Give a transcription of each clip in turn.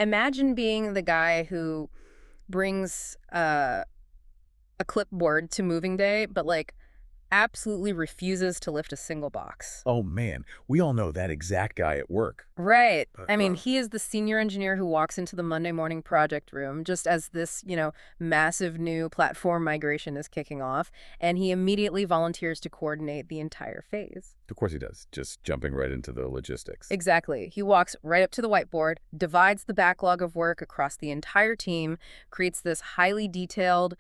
Imagine being the guy who brings a clipboard to moving day, but like absolutely refuses to lift a single box. Oh man, we all know that exact guy at work. Right. But I mean, he is the senior engineer who walks into the Monday morning project room just as this, massive new platform migration is kicking off, and he immediately volunteers to coordinate the entire phase. of course he does, just jumping right into the logistics. Exactly. He walks right up to the whiteboard, divides the backlog of work across the entire team, creates this highly detailed,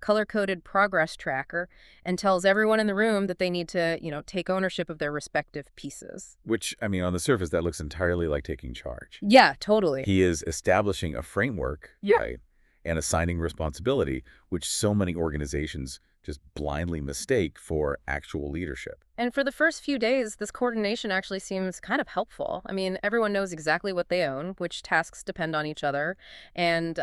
color-coded progress tracker, and tells everyone in the room that they need to, take ownership of their respective pieces. Which, I mean, on the surface, that looks entirely like taking charge. Yeah, totally. He is establishing a framework, Yeah. right, and assigning responsibility, which so many organizations just blindly mistake for actual leadership. And for the first few days, this coordination actually seems kind of helpful. I mean, everyone knows exactly what they own, which tasks depend on each other, and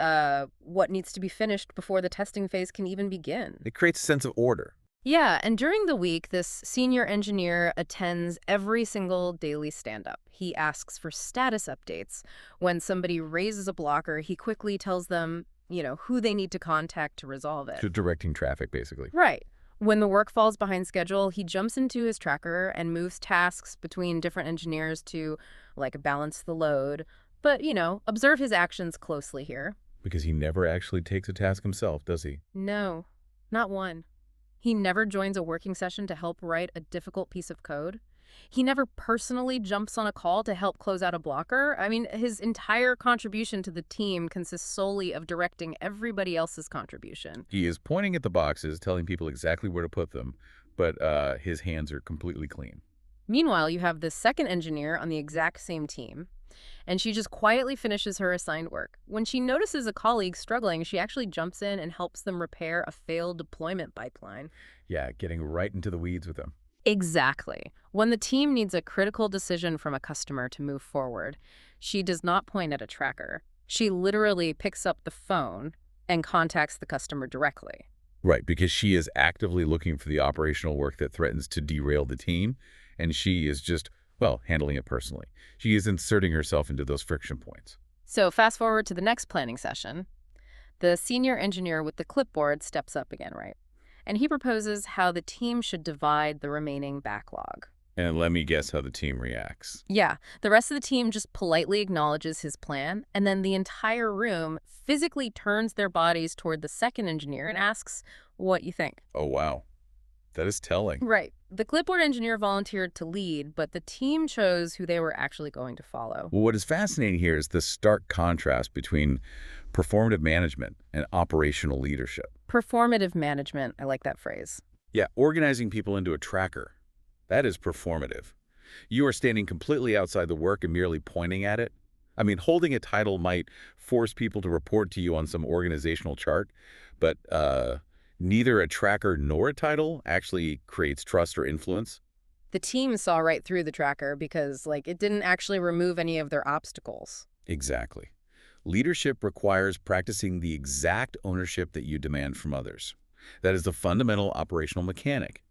what needs to be finished before the testing phase can even begin. It creates a sense of order. Yeah, and during the week, this senior engineer attends every single daily stand-up. He asks for status updates. When somebody raises a blocker, he quickly tells them, who they need to contact to resolve it. To directing traffic, basically. Right. When the work falls behind schedule, he jumps into his tracker and moves tasks between different engineers to, like, balance the load. But, observe his actions closely here. Because he never actually takes a task himself, does he? No, not one. He never joins a working session to help write a difficult piece of code. He never personally jumps on a call to help close out a blocker. I mean, his entire contribution to the team consists solely of directing everybody else's contribution. He is pointing at the boxes, telling people exactly where to put them, but his hands are completely clean. Meanwhile, you have the second engineer on the exact same team, and she just quietly finishes her assigned work. When she notices a colleague struggling, she actually jumps in and helps them repair a failed deployment pipeline. Yeah, getting right into the weeds with them. Exactly. When the team needs a critical decision from a customer to move forward, she does not point at a tracker. She literally picks up the phone and contacts the customer directly. Right, because she is actively looking for the operational work that threatens to derail the team, and she is just, well, handling it personally. She is inserting herself into those friction points. So fast forward to the next planning session. The senior engineer with the clipboard steps up again, right? And he proposes how the team should divide the remaining backlog. And let me guess how the team reacts. Yeah, the rest of the team just politely acknowledges his plan, and then the entire room physically turns their bodies toward the second engineer and asks what you think. Oh, wow. That is telling. Right. The clipboard engineer volunteered to lead, but the team chose who they were actually going to follow. Well, what is fascinating here is the stark contrast between performative management and operational leadership. Performative management, I like that phrase. Yeah, organizing people into a tracker. That is performative. You are standing completely outside the work and merely pointing at it. I mean, holding a title might force people to report to you on some organizational chart, but neither a tracker nor a title actually creates trust or influence. The team saw right through the tracker because, it didn't actually remove any of their obstacles. Exactly. Leadership requires practicing the exact ownership that you demand from others. That is the fundamental operational mechanic.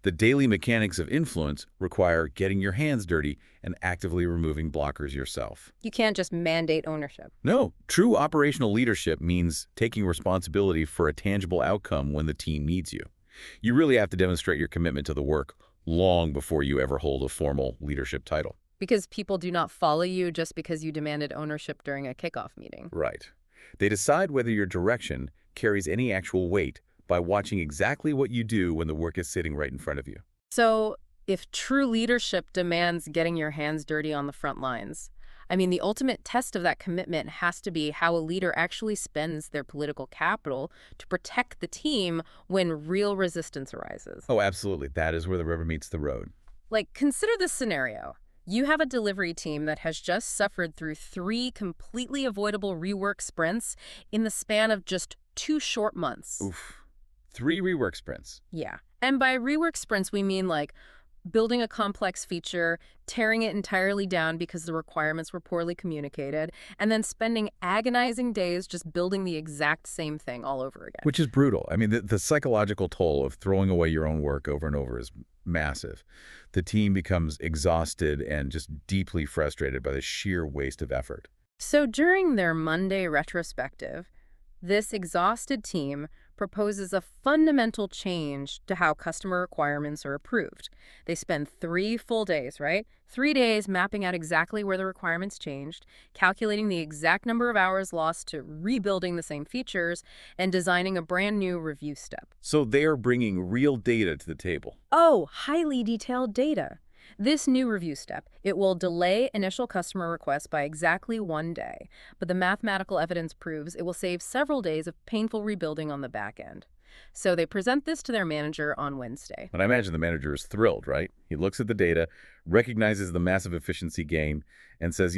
The daily mechanics of influence require getting your hands dirty and actively removing blockers yourself. You can't just mandate ownership. No, true operational leadership means taking responsibility for a tangible outcome when the team needs you. You really have to demonstrate your commitment to the work long before you ever hold a formal leadership title. Because people do not follow you just because you demanded ownership during a kickoff meeting. Right. They decide whether your direction carries any actual weight by watching exactly what you do when the work is sitting right in front of you. So, if true leadership demands getting your hands dirty on the front lines, the ultimate test of that commitment has to be how a leader actually spends their political capital to protect the team when real resistance arises. Oh, absolutely. That is where the rubber meets the road. Consider this scenario. You have a delivery team that has just suffered through 3 completely avoidable rework sprints in the span of just 2 short months. Oof. 3 rework sprints. Yeah. And by rework sprints, we mean building a complex feature, tearing it entirely down because the requirements were poorly communicated, and then spending agonizing days just building the exact same thing all over again. Which is brutal. I mean, the psychological toll of throwing away your own work over and over is massive. The team becomes exhausted and just deeply frustrated by the sheer waste of effort. So during their Monday retrospective, this exhausted team proposes a fundamental change to how customer requirements are approved. They spend 3 full days, right? 3 days mapping out exactly where the requirements changed, calculating the exact number of hours lost to rebuilding the same features, and designing a brand new review step. So they are bringing real data to the table. Oh, highly detailed data. This new review step, it will delay initial customer requests by exactly 1 day, but the mathematical evidence proves it will save several days of painful rebuilding on the back end. So they present this to their manager on Wednesday. And I imagine the manager is thrilled, right? He looks at the data, recognizes the massive efficiency gain, and says,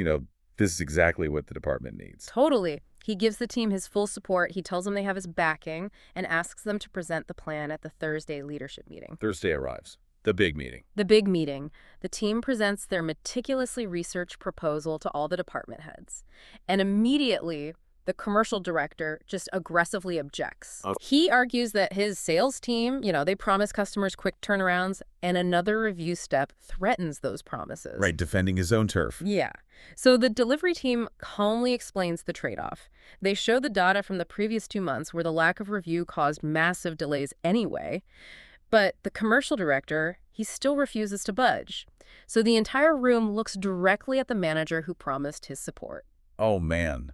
this is exactly what the department needs. Totally. He gives the team his full support, he tells them they have his backing, and asks them to present the plan at the Thursday leadership meeting. Thursday arrives. The big meeting. The big meeting. The team presents their meticulously researched proposal to all the department heads. And immediately, the commercial director just aggressively objects. Oh. He argues that his sales team, they promise customers quick turnarounds, and another review step threatens those promises. Right, defending his own turf. Yeah. So the delivery team calmly explains the trade-off. They show the data from the previous 2 months where the lack of review caused massive delays anyway. But the commercial director, he still refuses to budge. So the entire room looks directly at the manager who promised his support. Oh, man.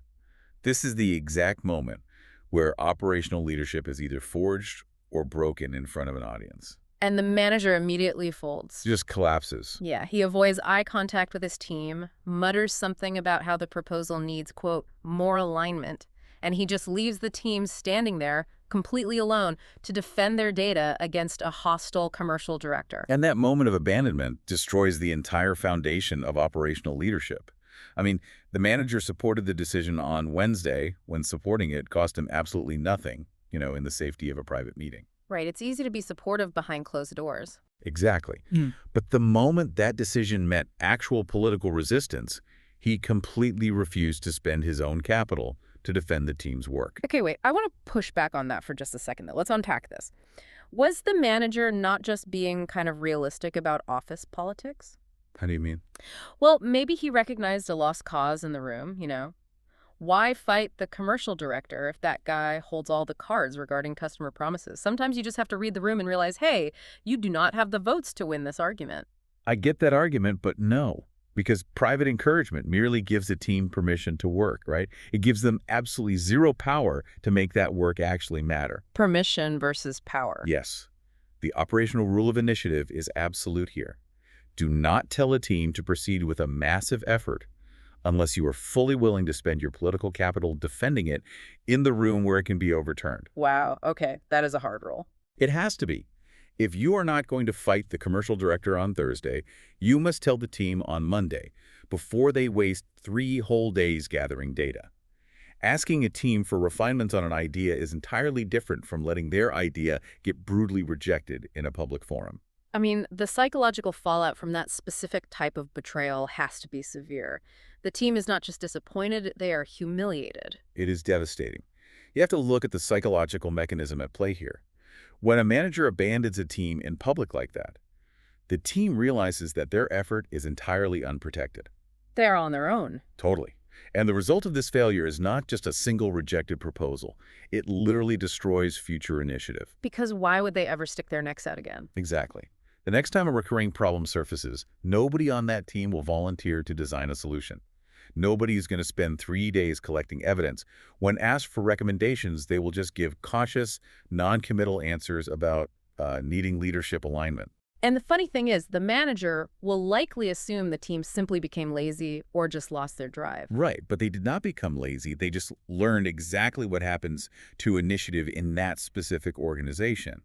This is the exact moment where operational leadership is either forged or broken in front of an audience. And the manager immediately folds. Just collapses. Yeah, he avoids eye contact with his team, mutters something about how the proposal needs, quote, more alignment, and he just leaves the team standing there completely alone to defend their data against a hostile commercial director. And that moment of abandonment destroys the entire foundation of operational leadership. I mean, the manager supported the decision on Wednesday when supporting it cost him absolutely nothing, in the safety of a private meeting. Right, it's easy to be supportive behind closed doors. Exactly. But the moment that decision met actual political resistance, he completely refused to spend his own capital to defend the team's work. Okay, wait, I want to push back on that for just a second, though. Let's unpack this. Was the manager not just being kind of realistic about office politics? How do you mean? Well, maybe he recognized a lost cause in the room, Why fight the commercial director if that guy holds all the cards regarding customer promises? Sometimes you just have to read the room and realize, hey, you do not have the votes to win this argument. I get that argument, but no. Because private encouragement merely gives a team permission to work, right? It gives them absolutely zero power to make that work actually matter. Permission versus power. Yes. The operational rule of initiative is absolute here. Do not tell a team to proceed with a massive effort unless you are fully willing to spend your political capital defending it in the room where it can be overturned. Wow, okay, that is a hard rule. It has to be. If you are not going to fight the commercial director on Thursday, you must tell the team on Monday, before they waste 3 whole days gathering data. Asking a team for refinements on an idea is entirely different from letting their idea get brutally rejected in a public forum. I mean, the psychological fallout from that specific type of betrayal has to be severe. The team is not just disappointed, they are humiliated. It is devastating. You have to look at the psychological mechanism at play here. When a manager abandons a team in public like that, the team realizes that their effort is entirely unprotected. They're on their own. Totally. And the result of this failure is not just a single rejected proposal. It literally destroys future initiative. Because why would they ever stick their necks out again? Exactly. The next time a recurring problem surfaces, nobody on that team will volunteer to design a solution. Nobody is going to spend 3 days collecting evidence. When asked for recommendations, they will just give cautious, non-committal answers about needing leadership alignment. And the funny thing is, the manager will likely assume the team simply became lazy or just lost their drive. Right, but they did not become lazy. They just learned exactly what happens to initiative in that specific organization.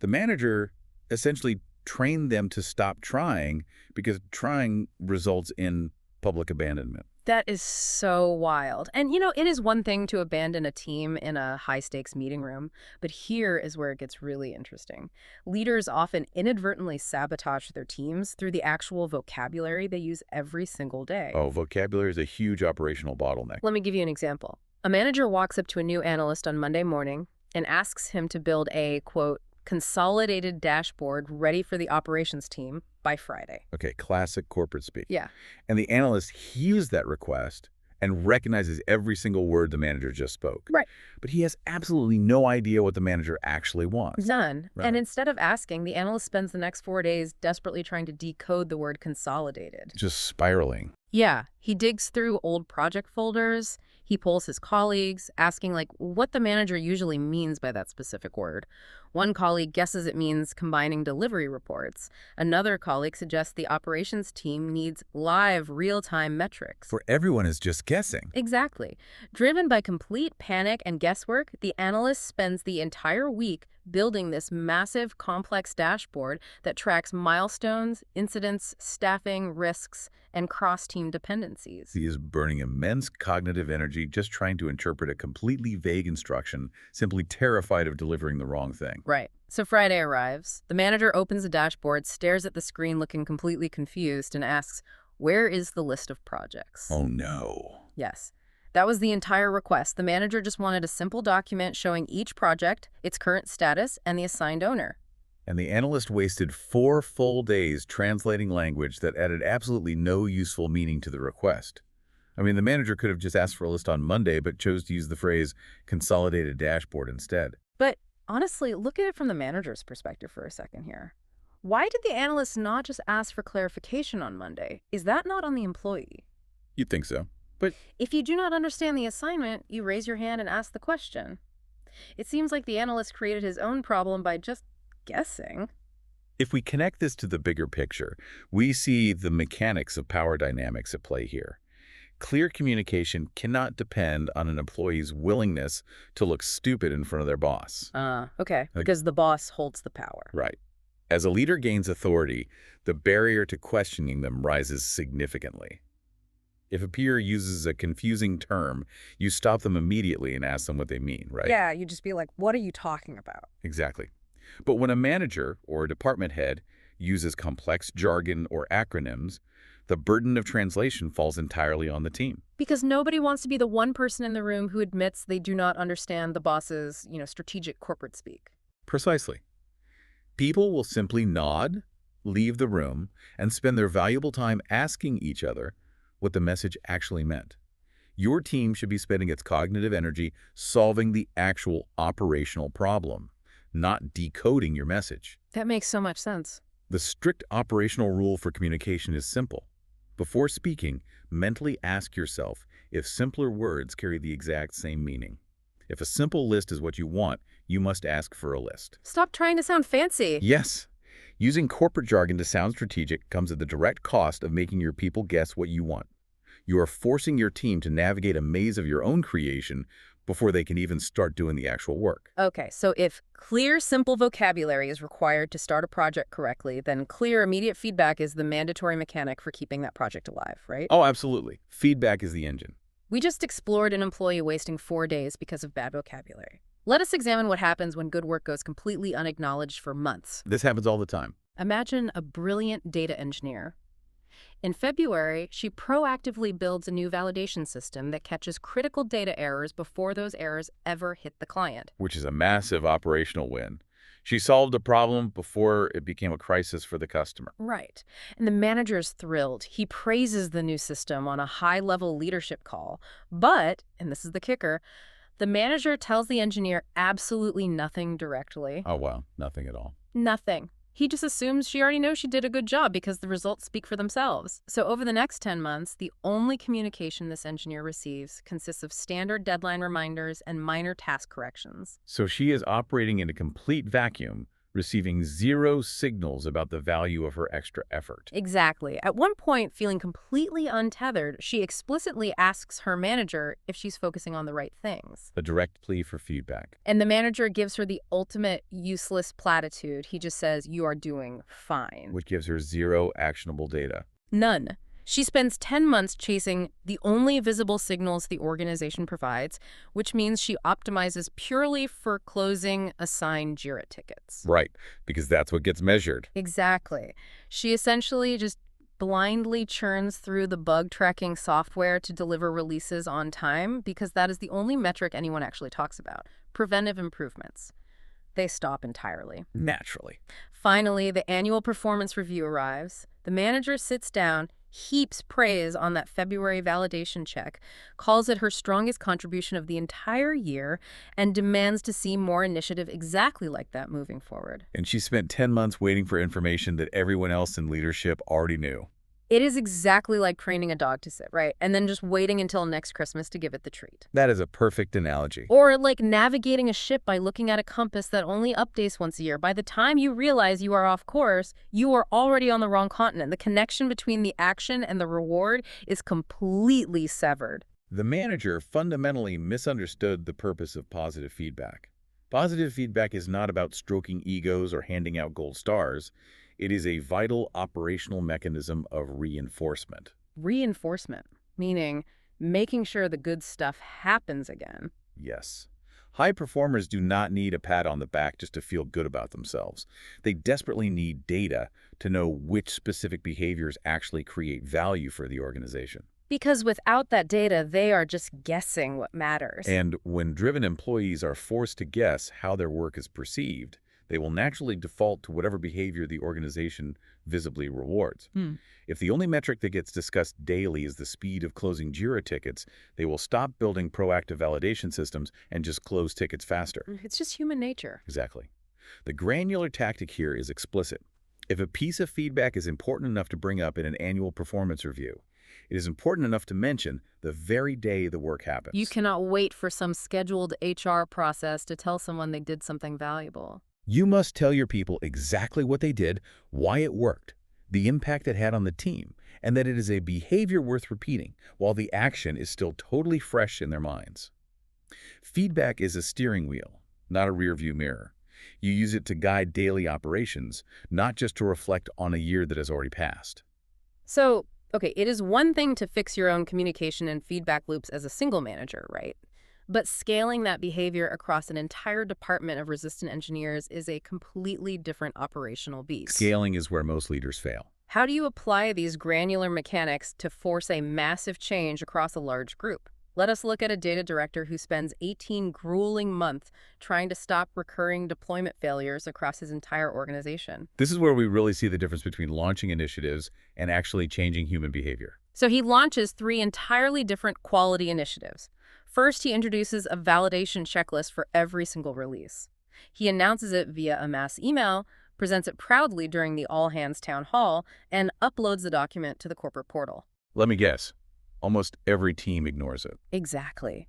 The manager essentially trained them to stop trying because trying results in public abandonment. That is so wild. And, it is one thing to abandon a team in a high-stakes meeting room, but here is where it gets really interesting. Leaders often inadvertently sabotage their teams through the actual vocabulary they use every single day. Oh, vocabulary is a huge operational bottleneck. Let me give you an example. A manager walks up to a new analyst on Monday morning and asks him to build a, quote, consolidated dashboard ready for the operations team by Friday. Okay, classic corporate speak. Yeah. And the analyst hears that request and recognizes every single word the manager just spoke. Right. But he has absolutely no idea what the manager actually wants. None. Right. And instead of asking, the analyst spends the next 4 days desperately trying to decode the word consolidated. Just spiraling. Yeah, he digs through old project folders. He polls his colleagues, asking like what the manager usually means by that specific word. One colleague guesses it means combining delivery reports. Another colleague suggests the operations team needs live, real-time metrics. For everyone is just guessing. Exactly. Driven by complete panic and guesswork, the analyst spends the entire week building this massive, complex dashboard that tracks milestones, incidents, staffing, risks, and cross-team dependencies. He is burning immense cognitive energy just trying to interpret a completely vague instruction, simply terrified of delivering the wrong thing. Right. So Friday arrives. The manager opens the dashboard, stares at the screen looking completely confused, and asks, "Where is the list of projects?" Oh no. Yes. That was the entire request. The manager just wanted a simple document showing each project, its current status, and the assigned owner. And the analyst wasted 4 full days translating language that added absolutely no useful meaning to the request. I mean, the manager could have just asked for a list on Monday, but chose to use the phrase consolidated dashboard instead. But honestly, look at it from the manager's perspective for a second here. Why did the analyst not just ask for clarification on Monday? Is that not on the employee? You'd think so. But If you do not understand the assignment, you raise your hand and ask the question. It seems like the analyst created his own problem by just guessing. if we connect this to the bigger picture, we see the mechanics of power dynamics at play here. Clear communication cannot depend on an employee's willingness to look stupid in front of their boss. Okay, because the boss holds the power. Right. As a leader gains authority, the barrier to questioning them rises significantly. If a peer uses a confusing term, you stop them immediately and ask them what they mean, right? Yeah, you just be like, what are you talking about? Exactly. But when a manager or a department head uses complex jargon or acronyms, the burden of translation falls entirely on the team. Because nobody wants to be the one person in the room who admits they do not understand the boss's, strategic corporate speak. Precisely. People will simply nod, leave the room, and spend their valuable time asking each other what the message actually meant. Your team should be spending its cognitive energy solving the actual operational problem, not decoding your message. That makes so much sense. The strict operational rule for communication is simple. Before speaking, mentally ask yourself if simpler words carry the exact same meaning. If a simple list is what you want, you must ask for a list. Stop trying to sound fancy. Yes, using corporate jargon to sound strategic comes at the direct cost of making your people guess what you want. You are forcing your team to navigate a maze of your own creation before they can even start doing the actual work. Okay, so if clear, simple vocabulary is required to start a project correctly, then clear, immediate feedback is the mandatory mechanic for keeping that project alive, right? Oh, absolutely. Feedback is the engine. We just explored an employee wasting 4 days because of bad vocabulary. Let us examine what happens when good work goes completely unacknowledged for months. This happens all the time. Imagine a brilliant data engineer. In February, she proactively builds a new validation system that catches critical data errors before those errors ever hit the client. Which is a massive operational win. She solved a problem before it became a crisis for the customer. Right. And the manager's thrilled. He praises the new system on a high-level leadership call. But, and this is the kicker, the manager tells the engineer absolutely nothing directly. Oh, wow. Nothing at all. Nothing. He just assumes she already knows she did a good job because the results speak for themselves. So over the next 10 months, the only communication this engineer receives consists of standard deadline reminders and minor task corrections. So she is operating in a complete vacuum, receiving zero signals about the value of her extra effort. Exactly. At one point, feeling completely untethered, she explicitly asks her manager if she's focusing on the right things. A direct plea for feedback. And the manager gives her the ultimate useless platitude. He just says, "You are doing fine." Which gives her zero actionable data. None. She spends 10 months chasing the only visible signals the organization provides, which means she optimizes purely for closing assigned JIRA tickets. Right, because that's what gets measured. Exactly. She essentially just blindly churns through the bug tracking software to deliver releases on time because that is the only metric anyone actually talks about. Preventive improvements. They stop entirely. Naturally. Finally, the annual performance review arrives. The manager sits down. heaps praise on that February validation check, calls it her strongest contribution of the entire year, and demands to see more initiative exactly like that moving forward. And she spent 10 months waiting for information that everyone else in leadership already knew. It is exactly like training a dog to sit, right? And then just waiting until next Christmas to give it the treat. That is a perfect analogy. Or like navigating a ship by looking at a compass that only updates once a year. By the time you realize you are off course, you are already on the wrong continent. The connection between the action and the reward is completely severed. The manager fundamentally misunderstood the purpose of positive feedback. Positive feedback is not about stroking egos or handing out gold stars. It is a vital operational mechanism of reinforcement. Reinforcement, meaning making sure the good stuff happens again. Yes. High performers do not need a pat on the back just to feel good about themselves. They desperately need data to know which specific behaviors actually create value for the organization. Because without that data, they are just guessing what matters. And when driven employees are forced to guess how their work is perceived, they will naturally default to whatever behavior the organization visibly rewards. If the only metric that gets discussed daily is the speed of closing JIRA tickets, they will stop building proactive validation systems and just close tickets faster. It's just human nature. Exactly. The granular tactic here is explicit. If a piece of feedback is important enough to bring up in an annual performance review, it is important enough to mention the very day the work happens. You cannot wait for some scheduled HR process to tell someone they did something valuable. You must tell your people exactly what they did, why it worked, the impact it had on the team, and that it is a behavior worth repeating while the action is still totally fresh in their minds. Feedback is a steering wheel, not a rearview mirror. You use it to guide daily operations, not just to reflect on a year that has already passed. So, okay, it is one thing to fix your own communication and feedback loops as a single manager, right? But scaling that behavior across an entire department of resistant engineers is a completely different operational beast. Scaling is where most leaders fail. How do you apply these granular mechanics to force a massive change across a large group? Let us look at a data director who spends 18 grueling months trying to stop recurring deployment failures across his entire organization. This is where we really see the difference between launching initiatives and actually changing human behavior. So he launches 3 entirely different quality initiatives. First, he introduces a validation checklist for every single release. He announces it via a mass email, presents it proudly during the all-hands town hall, and uploads the document to the corporate portal. Let me guess. Almost every team ignores it. Exactly.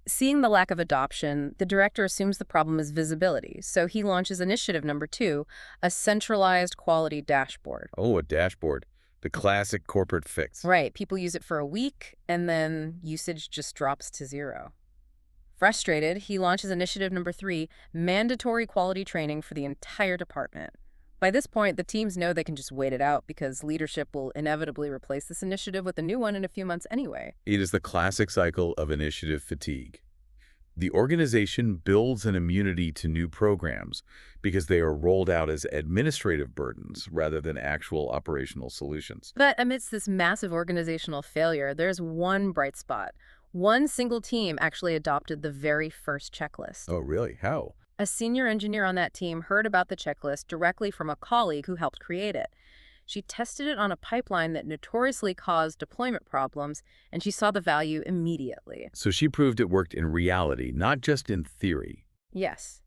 Seeing the lack of adoption, the director assumes the problem is visibility, so he launches initiative number 2, a centralized quality dashboard. Oh, a dashboard. The classic corporate fix. Right. People use it for a week, and then usage just drops to 0. Frustrated, he launches initiative number 3, mandatory quality training for the entire department. By this point, the teams know they can just wait it out because leadership will inevitably replace this initiative with a new one in a few months anyway. It is the classic cycle of initiative fatigue. The organization builds an immunity to new programs because they are rolled out as administrative burdens rather than actual operational solutions. But amidst this massive organizational failure, there's one bright spot. One single team actually adopted the very first checklist. Oh, really? How? A senior engineer on that team heard about the checklist directly from a colleague who helped create it. She tested it on a pipeline that notoriously caused deployment problems, and she saw the value immediately. So she proved it worked in reality, not just in theory. Yes.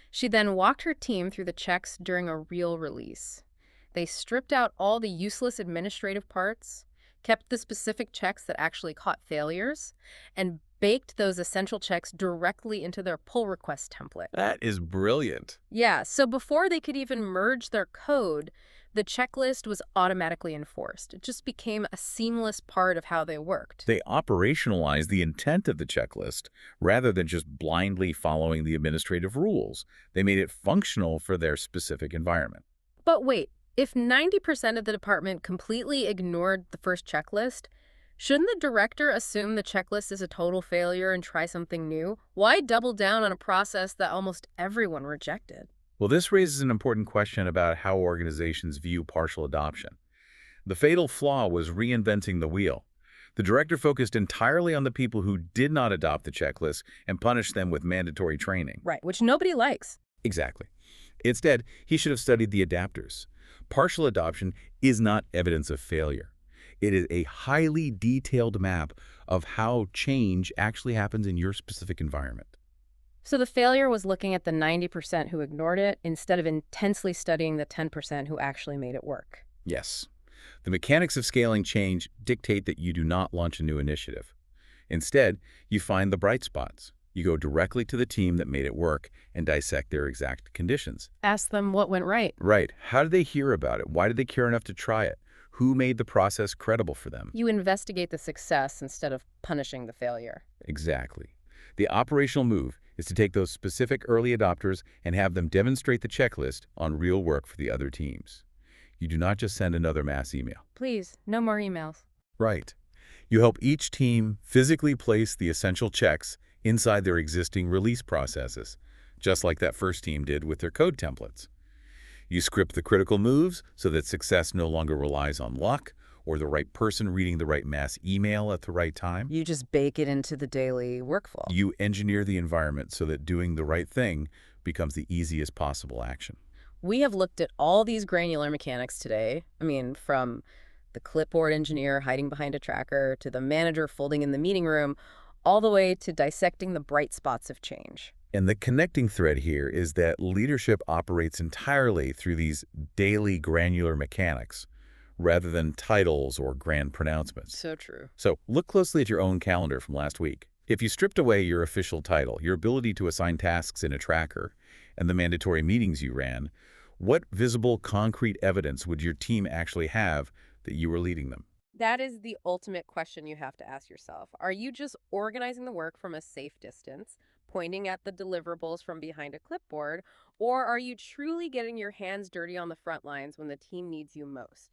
She then walked her team through the checks during a real release. They stripped out all the useless administrative parts, kept the specific checks that actually caught failures, and baked those essential checks directly into their pull request template. That is brilliant. Yeah, so before they could even merge their code, the checklist was automatically enforced. It just became a seamless part of how they worked. They operationalized the intent of the checklist rather than just blindly following the administrative rules. They made it functional for their specific environment. But wait, if 90% of the department completely ignored the first checklist, shouldn't the director assume the checklist is a total failure and try something new? Why double down on a process that almost everyone rejected? Well, this raises an important question about how organizations view partial adoption. The fatal flaw was reinventing the wheel. The director focused entirely on the people who did not adopt the checklist and punished them with mandatory training. Right, which nobody likes. Exactly. Instead, he should have studied the adapters. Partial adoption is not evidence of failure. It is a highly detailed map of how change actually happens in your specific environment. So the failure was looking at the 90% who ignored it instead of intensely studying the 10% who actually made it work. Yes. The mechanics of scaling change dictate that you do not launch a new initiative. Instead, you find the bright spots. You go directly to the team that made it work and dissect their exact conditions. Ask them what went right. Right. How did they hear about it? Why did they care enough to try it? Who made the process credible for them? You investigate the success instead of punishing the failure. Exactly. The operational move is to take those specific early adopters and have them demonstrate the checklist on real work for the other teams. You do not just send another mass email. Please, no more emails. Right. You help each team physically place the essential checks inside their existing release processes, just like that first team did with their code templates. You script the critical moves so that success no longer relies on luck or the right person reading the right mass email at the right time. You just bake it into the daily workflow. You engineer the environment so that doing the right thing becomes the easiest possible action. We have looked at all these granular mechanics today. From the clipboard engineer hiding behind a tracker to the manager folding in the meeting room, all the way to dissecting the bright spots of change. And the connecting thread here is that leadership operates entirely through these daily granular mechanics rather than titles or grand pronouncements. So true. So look closely at your own calendar from last week. If you stripped away your official title, your ability to assign tasks in a tracker, and the mandatory meetings you ran, what visible, concrete evidence would your team actually have that you were leading them? That is the ultimate question you have to ask yourself. Are you just organizing the work from a safe distance, pointing at the deliverables from behind a clipboard, or are you truly getting your hands dirty on the front lines when the team needs you most?